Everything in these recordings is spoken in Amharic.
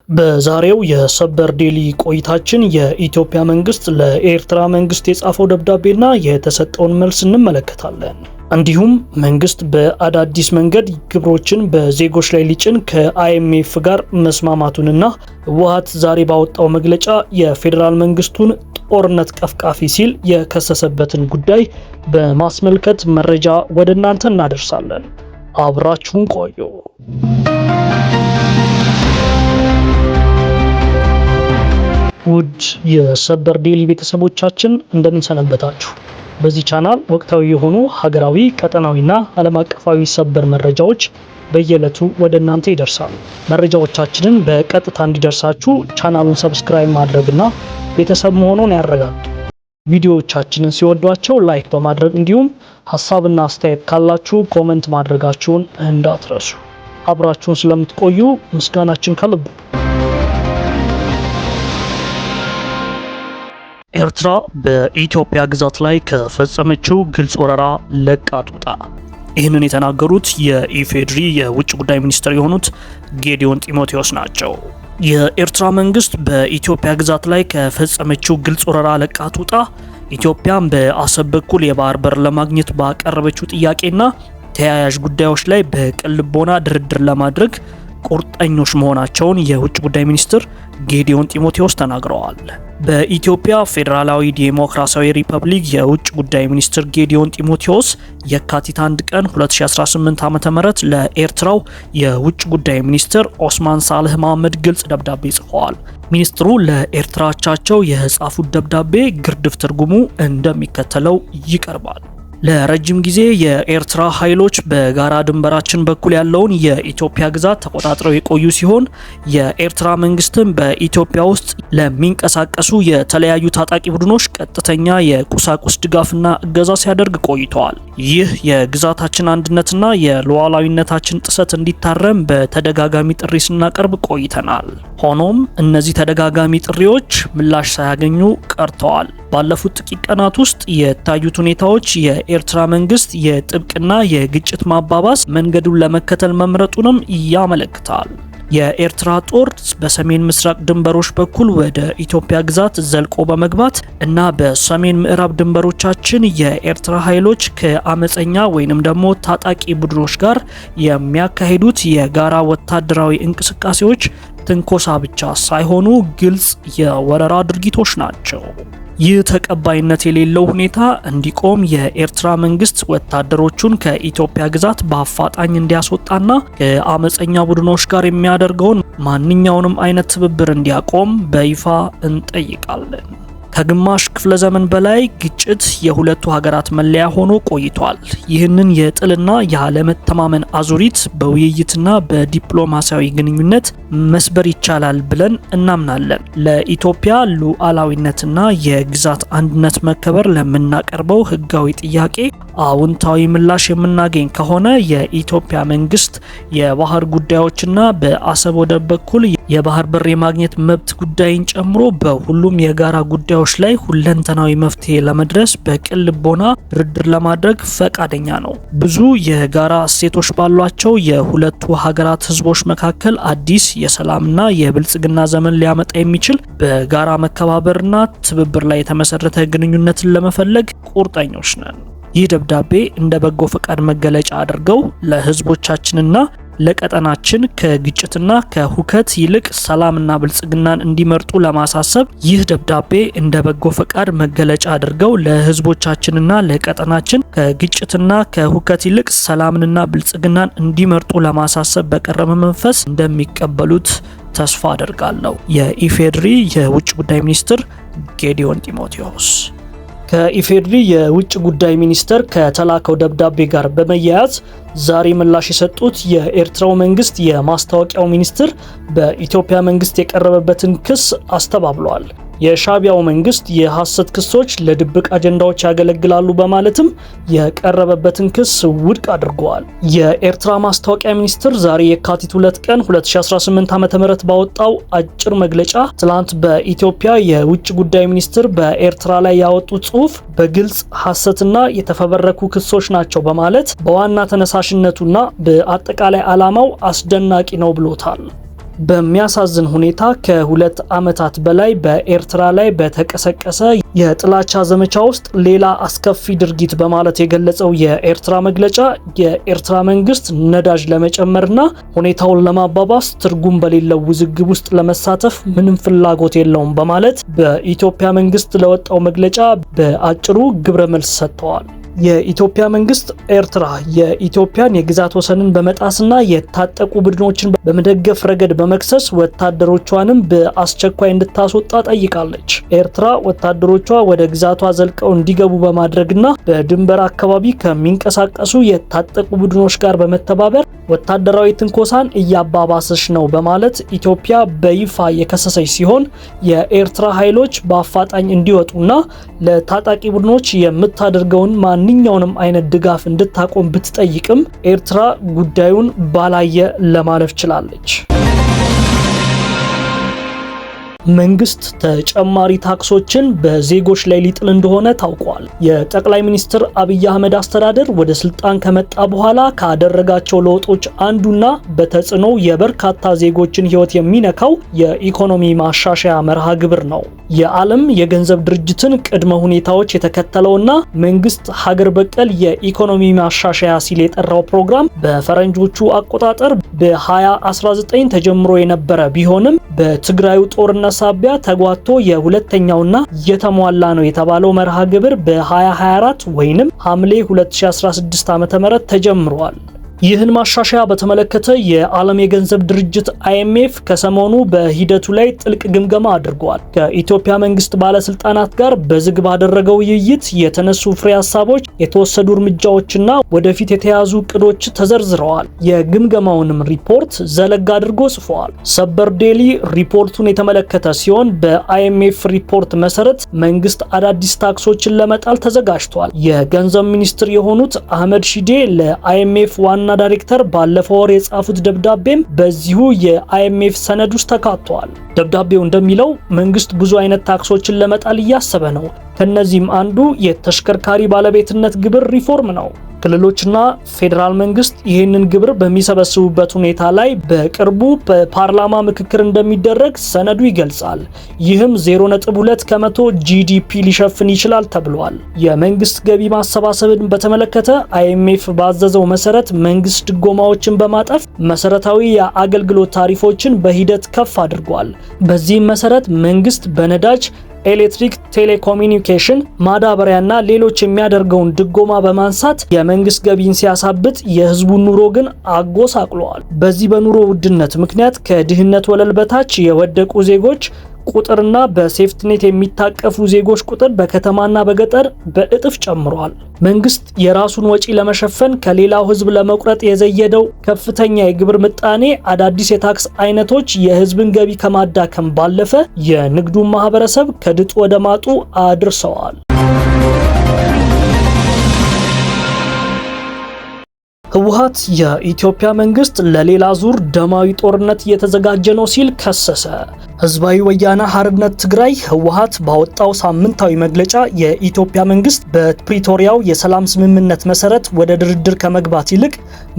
በዛሬው የሰበር ዴሊ ቆይታችን የኢትዮጵያ መንግስት ለኤርትራ መንግስት የጻፈው ደብዳቤና የተሰጠውን መልስ እንመለከታለን። እንዲሁም መንግስት በአዳዲስ መንገድ ግብሮችን በዜጎች ላይ ሊጭን ከአይኤምኤፍ ጋር መስማማቱንና ህወሓት ዛሬ ባወጣው መግለጫ የፌዴራል መንግስቱን ጦርነት ቀፍቃፊ ሲል የከሰሰበትን ጉዳይ በማስመልከት መረጃ ወደ እናንተ እናደርሳለን። አብራችሁን ቆዩ። ውድ የሰበር ዴሊ ቤተሰቦቻችን እንደምን ሰነበታችሁ? በዚህ ቻናል ወቅታዊ የሆኑ ሀገራዊ፣ ቀጠናዊና ዓለም አቀፋዊ ሰበር መረጃዎች በየዕለቱ ወደ እናንተ ይደርሳሉ። መረጃዎቻችንን በቀጥታ እንዲደርሳችሁ ቻናሉን ሰብስክራይብ ማድረግና ቤተሰብ መሆኑን ያረጋግጡ። ቪዲዮዎቻችንን ሲወዷቸው ላይክ በማድረግ እንዲሁም ሀሳብና አስተያየት ካላችሁ ኮሜንት ማድረጋችሁን እንዳትረሱ። አብራችሁን ስለምትቆዩ ምስጋናችን ከልብ። ኤርትራ በኢትዮጵያ ግዛት ላይ ከፈጸመችው ግልጽ ወረራ ለቃ ትውጣ። ይህንን የተናገሩት የኢፌድሪ የውጭ ጉዳይ ሚኒስትር የሆኑት ጌዲዮን ጢሞቴዎስ ናቸው። የኤርትራ መንግስት በኢትዮጵያ ግዛት ላይ ከፈጸመችው ግልጽ ወረራ ለቃ ትውጣ፣ ኢትዮጵያም በአሰብ በኩል የባህር በር ለማግኘት ባቀረበችው ጥያቄና ተያያዥ ጉዳዮች ላይ በቅን ልቦና ድርድር ለማድረግ ቁርጠኞች መሆናቸውን የውጭ ጉዳይ ሚኒስትር ጌዲዮን ጢሞቴዎስ ተናግረዋል። በኢትዮጵያ ፌዴራላዊ ዴሞክራሲያዊ ሪፐብሊክ የውጭ ጉዳይ ሚኒስትር ጌዲዮን ጢሞቴዎስ የካቲት 1 ቀን 2018 ዓ.ም ለኤርትራው የውጭ ጉዳይ ሚኒስትር ኦስማን ሳልህ መሐመድ ግልጽ ደብዳቤ ጽፈዋል። ሚኒስትሩ ለኤርትራ አቻቸው የጻፉት ደብዳቤ ግርድፍ ትርጉሙ እንደሚከተለው ይቀርባል። ለረጅም ጊዜ የኤርትራ ኃይሎች በጋራ ድንበራችን በኩል ያለውን የኢትዮጵያ ግዛት ተቆጣጥረው የቆዩ ሲሆን የኤርትራ መንግስትም በኢትዮጵያ ውስጥ ለሚንቀሳቀሱ የተለያዩ ታጣቂ ቡድኖች ቀጥተኛ የቁሳቁስ ድጋፍና እገዛ ሲያደርግ ቆይተዋል። ይህ የግዛታችን አንድነትና የሉዓላዊነታችን ጥሰት እንዲታረም በተደጋጋሚ ጥሪ ስናቀርብ ቆይተናል። ሆኖም እነዚህ ተደጋጋሚ ጥሪዎች ምላሽ ሳያገኙ ቀርተዋል። ባለፉት ጥቂት ቀናት ውስጥ የታዩት ሁኔታዎች የኤርትራ መንግስት የጥብቅና የግጭት ማባባስ መንገዱን ለመከተል መምረጡንም ያመለክታል። የኤርትራ ጦር በሰሜን ምስራቅ ድንበሮች በኩል ወደ ኢትዮጵያ ግዛት ዘልቆ በመግባት እና በሰሜን ምዕራብ ድንበሮቻችን የኤርትራ ኃይሎች ከአመፀኛ ወይንም ደግሞ ታጣቂ ቡድኖች ጋር የሚያካሂዱት የጋራ ወታደራዊ እንቅስቃሴዎች ትንኮሳ ብቻ ሳይሆኑ ግልጽ የወረራ ድርጊቶች ናቸው። ይህ ተቀባይነት የሌለው ሁኔታ እንዲቆም የኤርትራ መንግስት ወታደሮቹን ከኢትዮጵያ ግዛት በአፋጣኝ እንዲያስወጣና ከአመፀኛ ቡድኖች ጋር የሚያደርገውን ማንኛውንም አይነት ትብብር እንዲያቆም በይፋ እንጠይቃለን። ከግማሽ ክፍለ ዘመን በላይ ግጭት የሁለቱ ሀገራት መለያ ሆኖ ቆይቷል። ይህንን የጥልና ያለመተማመን አዙሪት በውይይትና በዲፕሎማሲያዊ ግንኙነት መስበር ይቻላል ብለን እናምናለን። ለኢትዮጵያ ሉዓላዊነትና የግዛት አንድነት መከበር ለምናቀርበው ህጋዊ ጥያቄ አዎንታዊ ምላሽ የምናገኝ ከሆነ የኢትዮጵያ መንግስት የባህር ጉዳዮችና በአሰብ ወደብ በኩል የባህር በር የማግኘት መብት ጉዳይን ጨምሮ በሁሉም የጋራ ጉዳዮች ላይ ሁለንተናዊ መፍትሄ ለመድረስ በቅን ልቦና ድርድር ለማድረግ ፈቃደኛ ነው። ብዙ የጋራ እሴቶች ባሏቸው የሁለቱ ሀገራት ህዝቦች መካከል አዲስ የሰላምና የብልጽግና ዘመን ሊያመጣ የሚችል በጋራ መከባበርና ትብብር ላይ የተመሰረተ ግንኙነትን ለመፈለግ ቁርጠኞች ነን። ይህ ደብዳቤ እንደ በጎ ፈቃድ መገለጫ አድርገው ለህዝቦቻችንና ለቀጠናችን ከግጭትና ከሁከት ይልቅ ሰላምና ብልጽግናን እንዲመርጡ ለማሳሰብ ይህ ደብዳቤ እንደ በጎ ፈቃድ መገለጫ አድርገው ለህዝቦቻችንና ለቀጠናችን ከግጭትና ከሁከት ይልቅ ሰላምንና ብልጽግናን እንዲመርጡ ለማሳሰብ በቀረበ መንፈስ እንደሚቀበሉት ተስፋ አደርጋለሁ። የኢፌድሪ የውጭ ጉዳይ ሚኒስትር ጌዲዮን ጢሞቴዎስ። ከኢፌድሪ የውጭ ጉዳይ ሚኒስቴር ከተላከው ደብዳቤ ጋር በመያያዝ ዛሬ ምላሽ የሰጡት የኤርትራው መንግስት የማስታወቂያው ሚኒስትር በኢትዮጵያ መንግስት የቀረበበትን ክስ አስተባብለዋል። የሻዕቢያው መንግስት የሐሰት ክሶች ለድብቅ አጀንዳዎች ያገለግላሉ በማለትም የቀረበበትን ክስ ውድቅ አድርገዋል። የኤርትራ ማስታወቂያ ሚኒስትር ዛሬ የካቲት 2 ቀን 2018 ዓ.ም ባወጣው አጭር መግለጫ ትላንት በኢትዮጵያ የውጭ ጉዳይ ሚኒስትር በኤርትራ ላይ ያወጡት ጽሑፍ በግልጽ ሐሰትና የተፈበረኩ ክሶች ናቸው በማለት በዋና ተነሳሽነቱና በአጠቃላይ ዓላማው አስደናቂ ነው ብሎታል። በሚያሳዝን ሁኔታ ከ2 ዓመታት በላይ በኤርትራ ላይ በተቀሰቀሰ የጥላቻ ዘመቻ ውስጥ ሌላ አስከፊ ድርጊት በማለት የገለጸው የኤርትራ መግለጫ የኤርትራ መንግስት ነዳጅ ለመጨመርና ሁኔታውን ለማባባስ ትርጉም በሌለው ውዝግብ ውስጥ ለመሳተፍ ምንም ፍላጎት የለውም በማለት በኢትዮጵያ መንግስት ለወጣው መግለጫ በአጭሩ ግብረ መልስ ሰጥተዋል። የኢትዮጵያ መንግስት ኤርትራ የኢትዮጵያን የግዛት ወሰንን በመጣስና የታጠቁ ቡድኖችን በመደገፍ ረገድ በመክሰስ ወታደሮቿንም በአስቸኳይ እንድታስወጣ ጠይቃለች። ኤርትራ ወታደሮቿ ወደ ግዛቷ ዘልቀው እንዲገቡ በማድረግና በድንበር አካባቢ ከሚንቀሳቀሱ የታጠቁ ቡድኖች ጋር በመተባበር ወታደራዊ ትንኮሳን እያባባሰች ነው በማለት ኢትዮጵያ በይፋ የከሰሰች ሲሆን የኤርትራ ኃይሎች በአፋጣኝ እንዲወጡና ለታጣቂ ቡድኖች የምታደርገውን ማንኛውንም አይነት ድጋፍ እንድታቆም ብትጠይቅም ኤርትራ ጉዳዩን ባላየ ለማለፍ ችላለች። መንግስት ተጨማሪ ታክሶችን በዜጎች ላይ ሊጥል እንደሆነ ታውቋል። የጠቅላይ ሚኒስትር አብይ አህመድ አስተዳደር ወደ ስልጣን ከመጣ በኋላ ካደረጋቸው ለውጦች አንዱና በተጽዕኖ የበርካታ ዜጎችን ህይወት የሚነካው የኢኮኖሚ ማሻሻያ መርሃ ግብር ነው። የዓለም የገንዘብ ድርጅትን ቅድመ ሁኔታዎች የተከተለውና መንግስት ሀገር በቀል የኢኮኖሚ ማሻሻያ ሲል የጠራው ፕሮግራም በፈረንጆቹ አቆጣጠር በ2019 ተጀምሮ የነበረ ቢሆንም በትግራዩ ጦርነት ሳቢያ ተጓቶ የሁለተኛውና የተሟላ ነው የተባለው መርሃ ግብር በ2024 ወይንም ሐምሌ 2016 ዓ.ም ተጀምሯል። ይህን ማሻሻያ በተመለከተ የዓለም የገንዘብ ድርጅት IMF ከሰሞኑ በሂደቱ ላይ ጥልቅ ግምገማ አድርጓል። ከኢትዮጵያ መንግስት ባለስልጣናት ጋር በዝግ ባደረገው ውይይት የተነሱ ፍሬ ሀሳቦች፣ የተወሰዱ እርምጃዎችና ወደፊት የተያዙ እቅዶች ተዘርዝረዋል። የግምገማውንም ሪፖርት ዘለግ አድርጎ ጽፏል። ሰበር ዴሊ ሪፖርቱን የተመለከተ ሲሆን በIMF ሪፖርት መሰረት መንግስት አዳዲስ ታክሶችን ለመጣል ተዘጋጅቷል። የገንዘብ ሚኒስትር የሆኑት አህመድ ሺዴ ለIMF ዋና ዳይሬክተር ባለፈው ወር የጻፉት ደብዳቤም በዚሁ የIMF ሰነድ ውስጥ ተካቷል። ደብዳቤው እንደሚለው መንግስት ብዙ አይነት ታክሶችን ለመጣል እያሰበ ነው። ከነዚህም አንዱ የተሽከርካሪ ባለቤትነት ግብር ሪፎርም ነው። ክልሎችና ፌዴራል መንግስት ይህንን ግብር በሚሰበስቡበት ሁኔታ ላይ በቅርቡ በፓርላማ ምክክር እንደሚደረግ ሰነዱ ይገልጻል። ይህም 0.2 ከመቶ GDP ሊሸፍን ይችላል ተብሏል። የመንግስት ገቢ ማሰባሰብን በተመለከተ IMF ባዘዘው መሰረት መንግስት ድጎማዎችን በማጠፍ መሰረታዊ የአገልግሎት ታሪፎችን በሂደት ከፍ አድርጓል። በዚህም መሰረት መንግስት በነዳጅ፣ ኤሌክትሪክ፣ ቴሌኮሙኒኬሽን፣ ማዳበሪያና ሌሎች የሚያደርገውን ድጎማ በማንሳት የመንግስት ገቢን ሲያሳብጥ የህዝቡን ኑሮ ግን አጎሳቅሏል። በዚህ በኑሮ ውድነት ምክንያት ከድህነት ወለል በታች የወደቁ ዜጎች ቁጥርና በሴፍትኔት የሚታቀፉ ዜጎች ቁጥር በከተማና በገጠር በእጥፍ ጨምሯል። መንግስት የራሱን ወጪ ለመሸፈን ከሌላው ህዝብ ለመቁረጥ የዘየደው ከፍተኛ የግብር ምጣኔ አዳዲስ የታክስ አይነቶች የህዝብን ገቢ ከማዳከም ባለፈ የንግዱን ማህበረሰብ ከድጡ ወደ ማጡ አድርሰዋል። ህወሓት የኢትዮጵያ መንግስት ለሌላ ዙር ደማዊ ጦርነት እየተዘጋጀ ነው ሲል ከሰሰ። ህዝባዊ ወያነ ሓርነት ትግራይ ህወሓት ባወጣው ሳምንታዊ መግለጫ የኢትዮጵያ መንግስት በፕሪቶሪያው የሰላም ስምምነት መሰረት ወደ ድርድር ከመግባት ይልቅ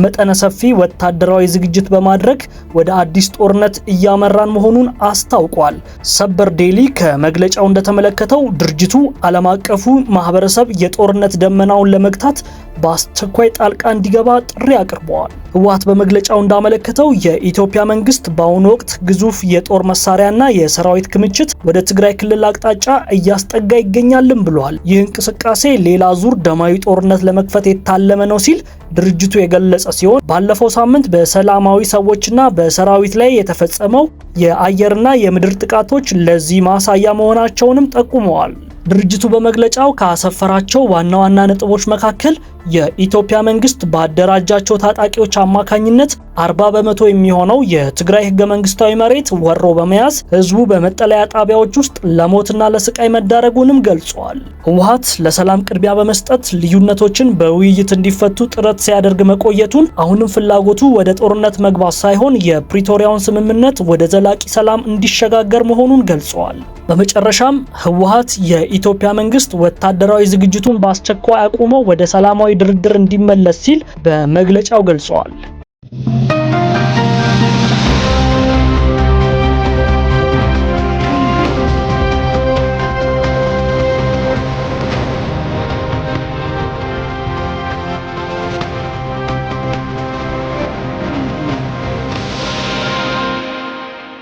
መጠነ ሰፊ ወታደራዊ ዝግጅት በማድረግ ወደ አዲስ ጦርነት እያመራን መሆኑን አስታውቋል። ሰበር ዴሊ ከመግለጫው እንደተመለከተው ድርጅቱ ዓለም አቀፉ ማህበረሰብ የጦርነት ደመናውን ለመግታት በአስቸኳይ ጣልቃ እንዲገባ ጥሪ አቅርበዋል። ህወሓት በመግለጫው እንዳመለከተው የኢትዮጵያ መንግስት በአሁኑ ወቅት ግዙፍ የጦር መሳሪያና የሰራዊት ክምችት ወደ ትግራይ ክልል አቅጣጫ እያስጠጋ ይገኛልም ብሏል። ይህ እንቅስቃሴ ሌላ ዙር ደማዊ ጦርነት ለመክፈት የታለመ ነው ሲል ድርጅቱ የገለጸ ሲሆን ባለፈው ሳምንት በሰላማዊ ሰዎችና በሰራዊት ላይ የተፈጸመው የአየርና የምድር ጥቃቶች ለዚህ ማሳያ መሆናቸውንም ጠቁመዋል። ድርጅቱ በመግለጫው ካሰፈራቸው ዋና ዋና ነጥቦች መካከል የኢትዮጵያ መንግስት ባደራጃቸው ታጣቂዎች አማካኝነት 40 በመቶ የሚሆነው የትግራይ ህገ መንግስታዊ መሬት ወሮ በመያዝ ህዝቡ በመጠለያ ጣቢያዎች ውስጥ ለሞትና ለስቃይ መዳረጉንም ገልጿል። ህወሓት ለሰላም ቅድሚያ በመስጠት ልዩነቶችን በውይይት እንዲፈቱ ጥረት ሲያደርግ መቆየቱን አሁንም ፍላጎቱ ወደ ጦርነት መግባት ሳይሆን የፕሪቶሪያውን ስምምነት ወደ ዘላቂ ሰላም እንዲሸጋገር መሆኑን ገልጿል። በመጨረሻም ህወሓት የኢትዮጵያ መንግስት ወታደራዊ ዝግጅቱን በአስቸኳይ አቁሞ ወደ ሰላማዊ ድርድር እንዲመለስ ሲል በመግለጫው ገልጿል።